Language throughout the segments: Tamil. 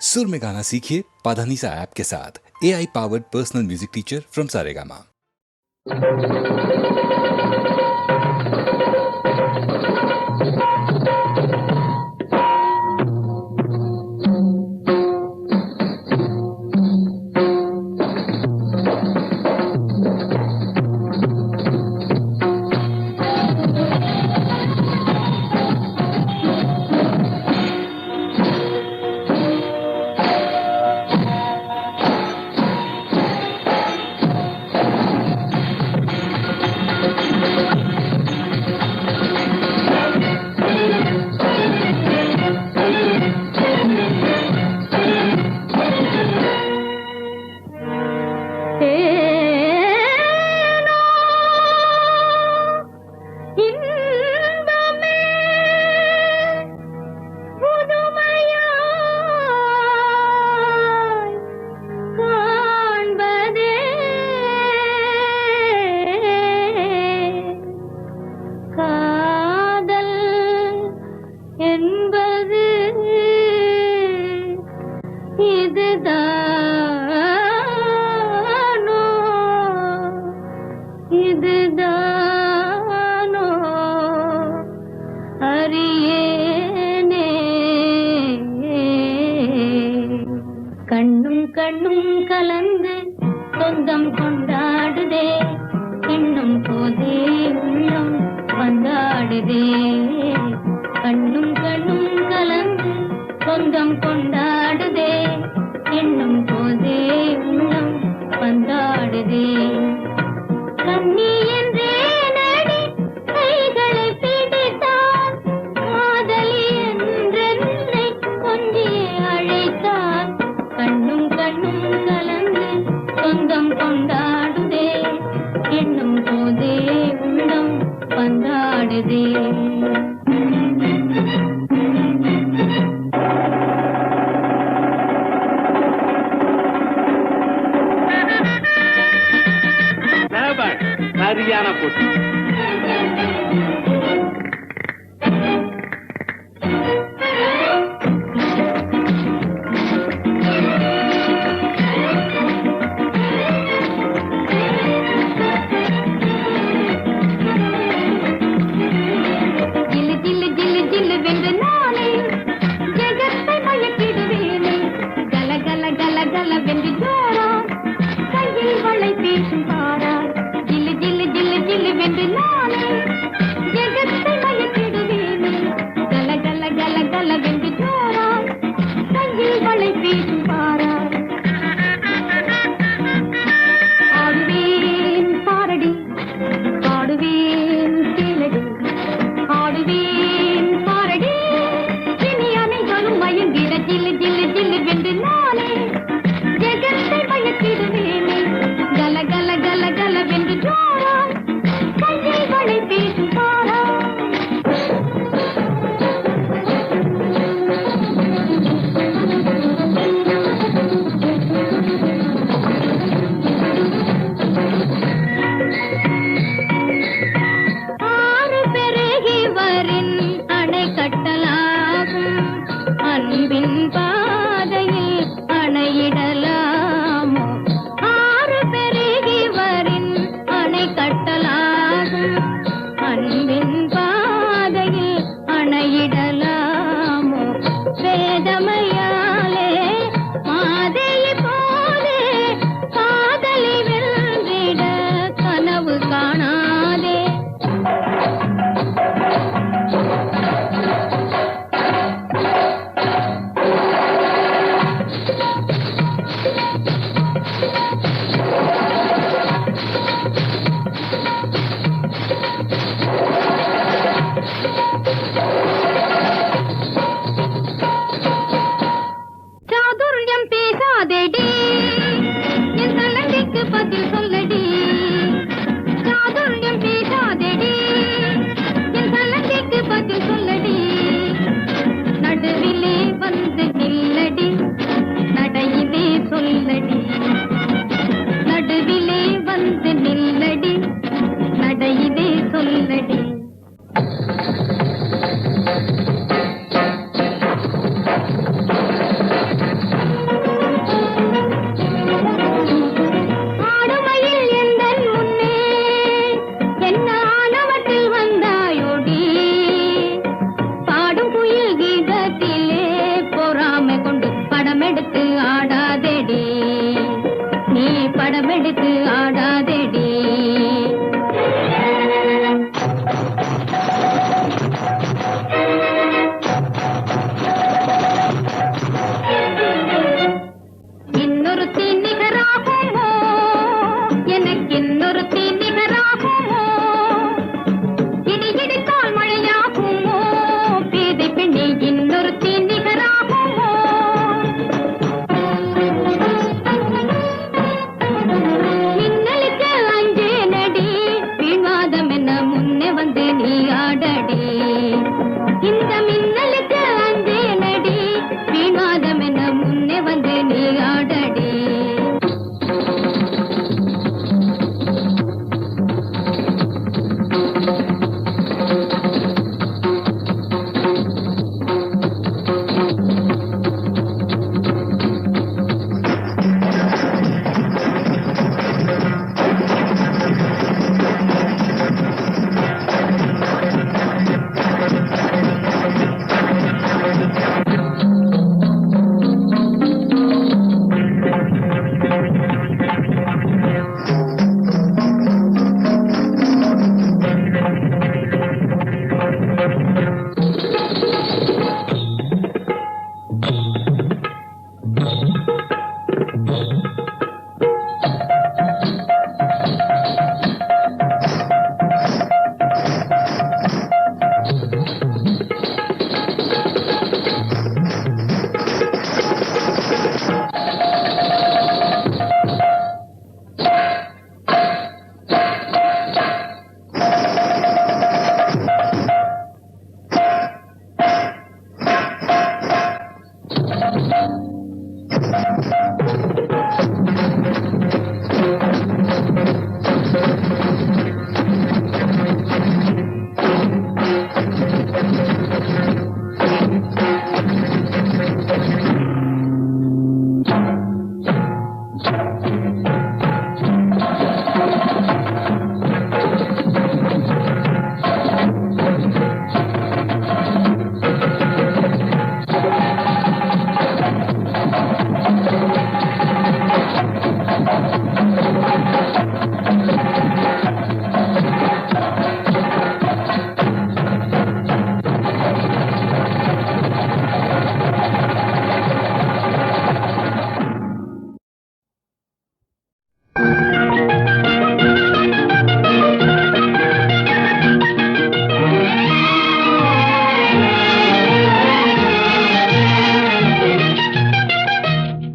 सुर में गाना सीखिए पाधानीसा ऐप के साथ। AI powered personal music teacher from Saregama. கண்ணும் கண்ணும் கலந்து சொந்தம் கொண்டாடுதே, எண்ணும் போதே உள்ளம் வந்தாடுதே. கண்ணும் கண்ணும் கலந்து சொந்தம் கொண்டாடுதே, எண்ணும் போதே உள்ளம் வந்தாடுதே. கண்ணி என்றே நடி கைகளை பிடித்தான், காதலி என்றென்னை கொஞ்சியே அழைத்தான். கண்ணும் கண்ணும் கலந்து சொந்தம் கொண்டாடுதே, எண்ணும் போதே உள்ளம் வந்தாடுதே. சரியான போட்டி.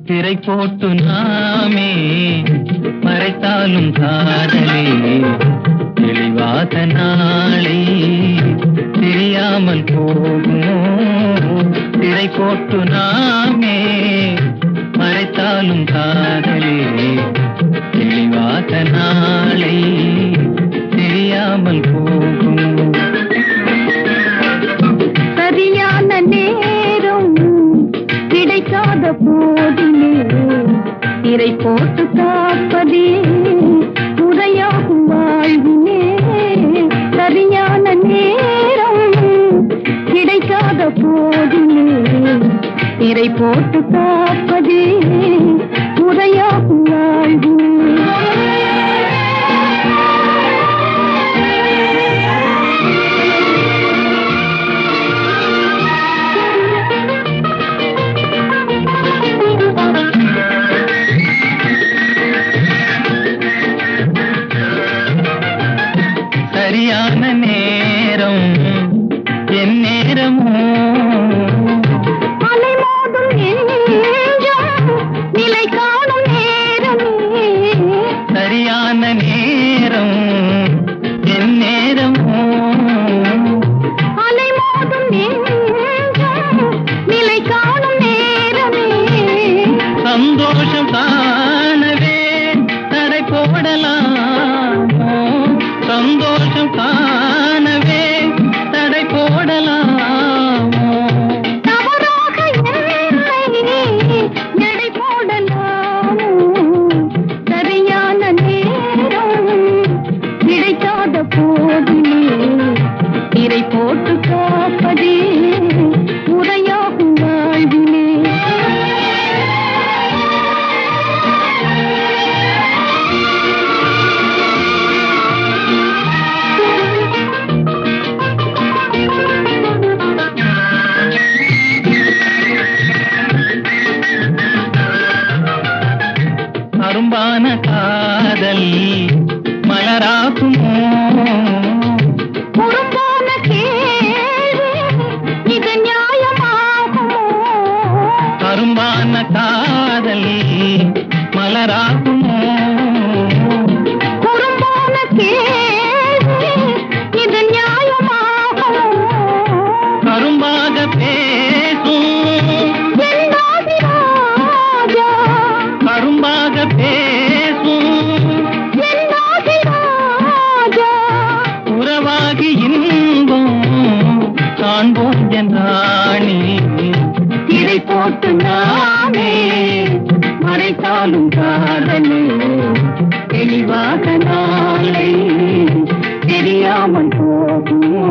திரை போட்டு நாமே மறைத்தாலும் காதலே தெளிவாத நாளை தெரியாமல் போகுமோ. திரை போட்டு நாமே மறைத்தாலும் காதலே தெளிவாத நாளை தெரியாமல் போகுமோ. சரியான நேரம் கிடைக்காத போதிலே திரை போட்டு காப்பதே முறையாகும் வாழ்வினே. சரியான நேரம் கிடைக்காத போதிலே திரை போட்டு காப்பதே முறையாகும் வாழ்வினே. சரியான நேரம் என் நேரமோ அலைமோதும் நெஞ்சம் நிலை காணும் நேரமே. சரியான நேரம் என் நேரமோ அலைமோதும் நெஞ்சம் நிலை காணும் நேரமே. சந்தோஷம் காணவே தடை போடலாமோ. சந்தோஷம் காணவே தடை போடலாமோ. தவறாக என்னை எடை போடலாமோ. சரியான நேரம் கிடைக்காத போதிலே திரை போட்டு காப்பதே முறையாகும் வாழ்விலே. அரும்பான காதல் மலராகுமோ. குறும்பான கேள்வி இது நியாயமாகுமோ. அரும்பான காதல் மலராகுமோ. குறும்பான கேள்வி இது நியாயமாகுமோ. கரும்பாக பேசும் என்னாதி ராஜா, கரும்பாக பேசும் என்னாதி ராஜா. உறவாகி இன்பம் காண்போம் என்றாணி. திரை போட்டு நாமே மறைத்தாலும் காதலே தெளிவாக நாளை தெரியாமல் போகுமோ.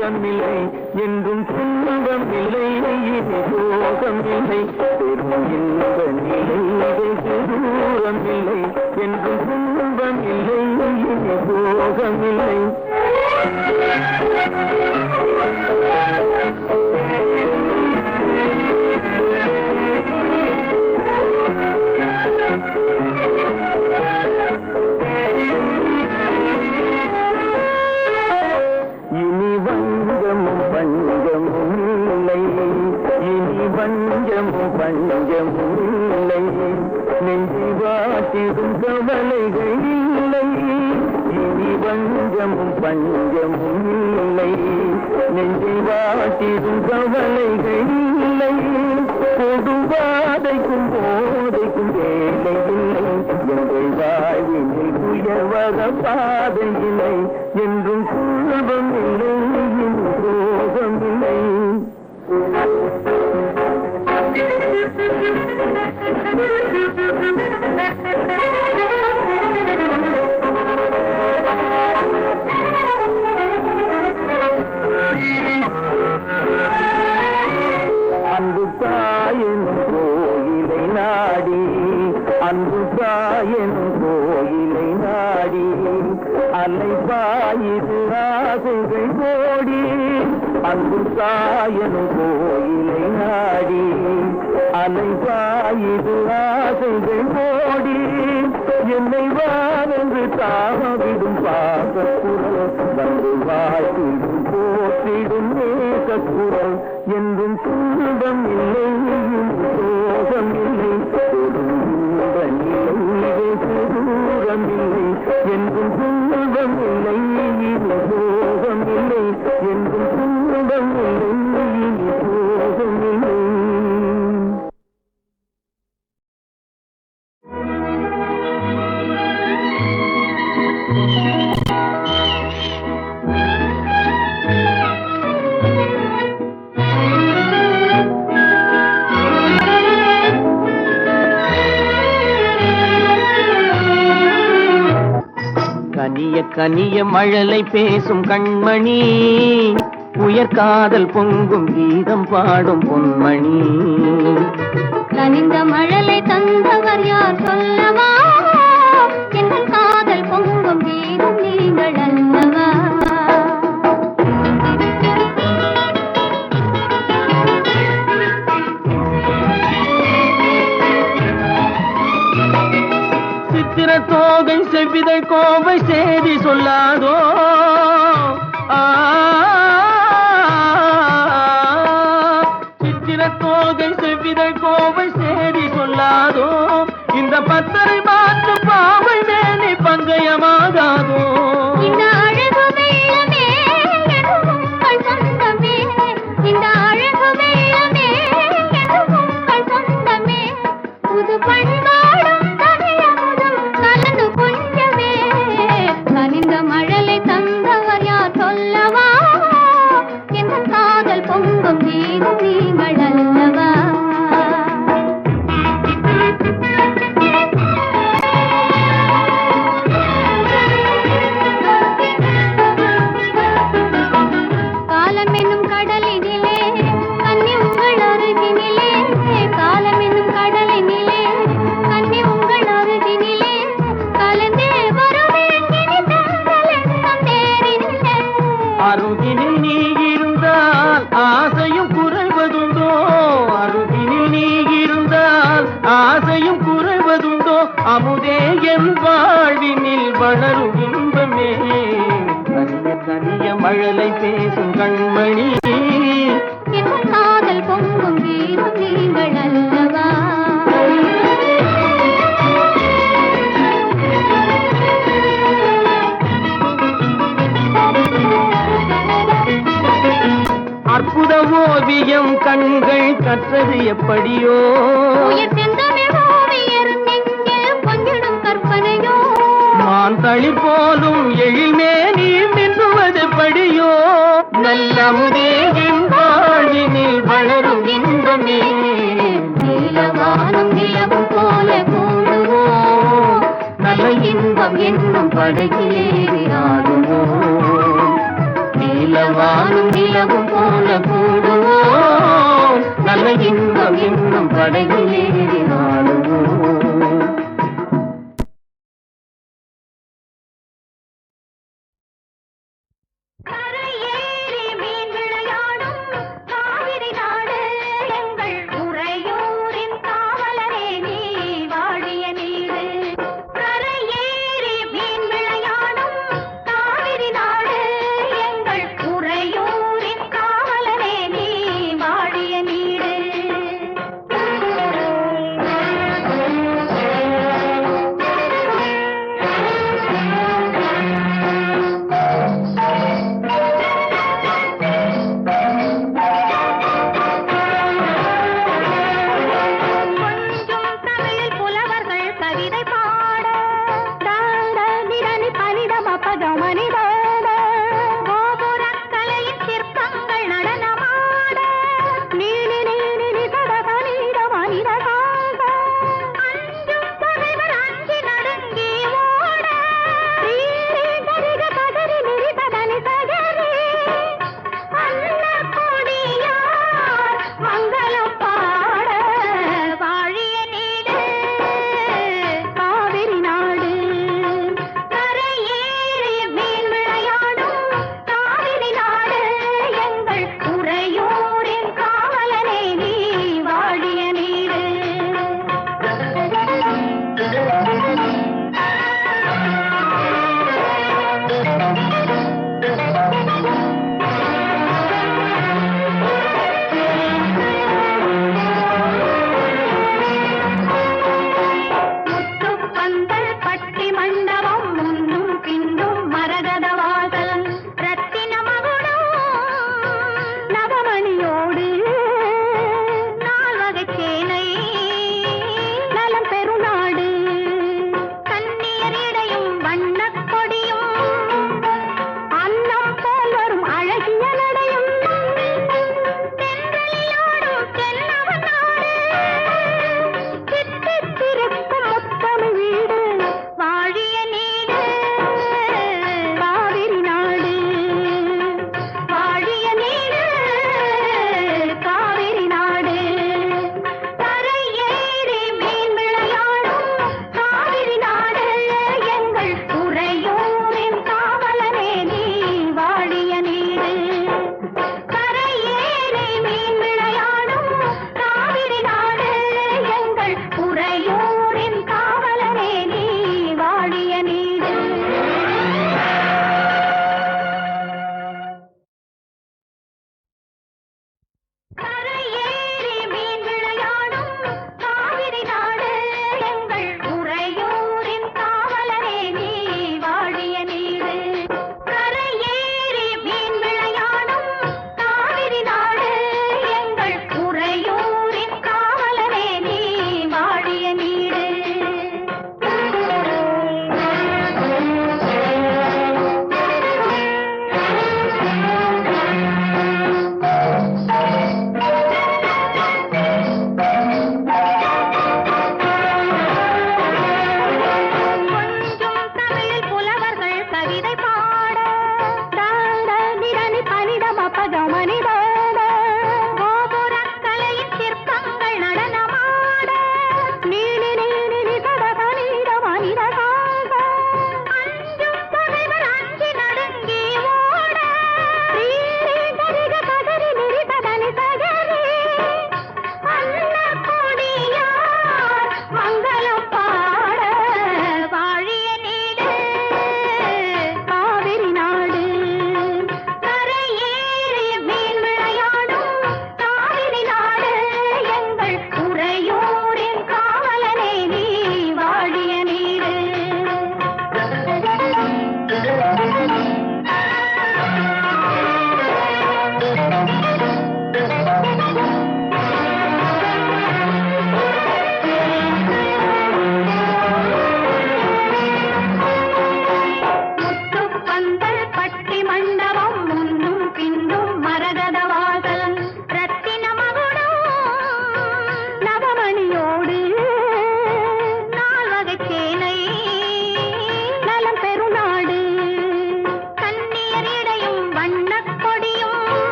தூரம் இல்லை என்றும் துன்பம் இல்லை இனி சோகம் இல்லை பெரும் இன்ப நிலை வெகு தூரம் இல்லை என்றும் துன்பம் இல்லை இனி சோகம் இல்லை இனி வஞ்சமும் பஞ்சமும் இல்லை இனி வஞ்சமும் பஞ்சமும் இல்லை நெஞ்சி வாட்டிடும் கவலைகள் இல்லை இனி வஞ்சமும் பஞ்சமும் இல்லை நெஞ்சி வாட்டிடும் கவலைகள் இல்லை கொடுவாதைக்கும் போதைக்கும் வேலை இல்லை எங்கள் வாழ்வினில் உயர்வர பாதை இல்லை என்றும் சுலபம் இல்லை சோகம் இல்லை அன்பு தாயெனும் கோயிலை நாடி அன்பு தாயெனும் கோயிலை நாடி அலை பாயிரு ஆசைகள் கோடி அன்பு தாயெனும் கோயிலை நாடி அலை பாயிரு ஆசைகள் கோடி என்னை வாவென்று தாவிடும் பாசக்குரல் வந்து வாழ்த்திடும் போற்றிடும் நேசக்குரல் என்றும் துன்பம் இல்லை சோகம் இல்லை தூரம் இல்லை என்றும் துன்பம் இல்லை சோகம் இல்லை என்றும் துன்பம் இல்லை சோகம் இல்லை கனிய கனிய மழலை பேசும் கண்மணி உயர்காதல் பொங்கும் கீதம் பாடும் பொன்மணி கனிந்த மழலை தந்தவர் யார் சொல்லவா எங்கள் காதல் பொங்கும் கீதம் நீங்கள் அல்லவா சித்திர தோகை செவ்விதை கோவை சேதி சொல்லாதோ சித்திர தோகை செவ்விதை கோவை சேதி சொல்லாதோ இந்த பத்தரை மாற்று பாவை மேனி பங்கயமாகாதோ இந்த அழகு வெள்ளமே எதுவும் உங்கள் சொந்தமே இந்த அழகு வெள்ளமே எதுவும் உங்கள் சொந்தமே புது பண்பாடும் தமிழமுதும் கலந்து கொஞ்சமே கனிந்த மழலை தந்தவர் யார் சொல்லவா எங்கள் காதல் பொங்கும் கீதம் நீங்கள் அல்லவா காலம் என்னும் கடலினிலே கன்னி உங்கள் அருகினிலே காலம் என்னும் கடலினிலே கன்னி உங்கள் அருகினிலே கலந்தே வருவேன் இனி தங்கள் எண்ணம் தேரினிலே அருகினில் நீ இருந்தால் ஆசையும் குறைவதுண்டோ அருகினில் நீ இருந்தால் ஆசையும் குறைவதுண்டோ அமுதே என் வாழ்வினில் வளரும் இன்பமே கனிய கனிய மழலை பேசும் கண்மணி என் காதல் பொங்கும் கீதம் நீங்கள் அல்லவா அற்புத ஓவியம் கண்கள் கற்றது எப்படியோ உயிர் செந்தமிழ் ஓவியர் நெஞ்சில் கொஞ்சிடும் கற்பனையோ மான் தளிர் போலும் எழில்மே நீ மின்னுவது படியோ நல்லமுதே என் வாழ்வினில் வளரும் இன்பமே நீலவானம் நிலவும் போல கூடுவோம் நல்ல இன்பம் என்னும் படகிலேறி ஆடுவோம் நீலவானும் நிலவும் போல கூடுவோம் நல்ல இன்பம் இன்னும் படகிலேறி நாடு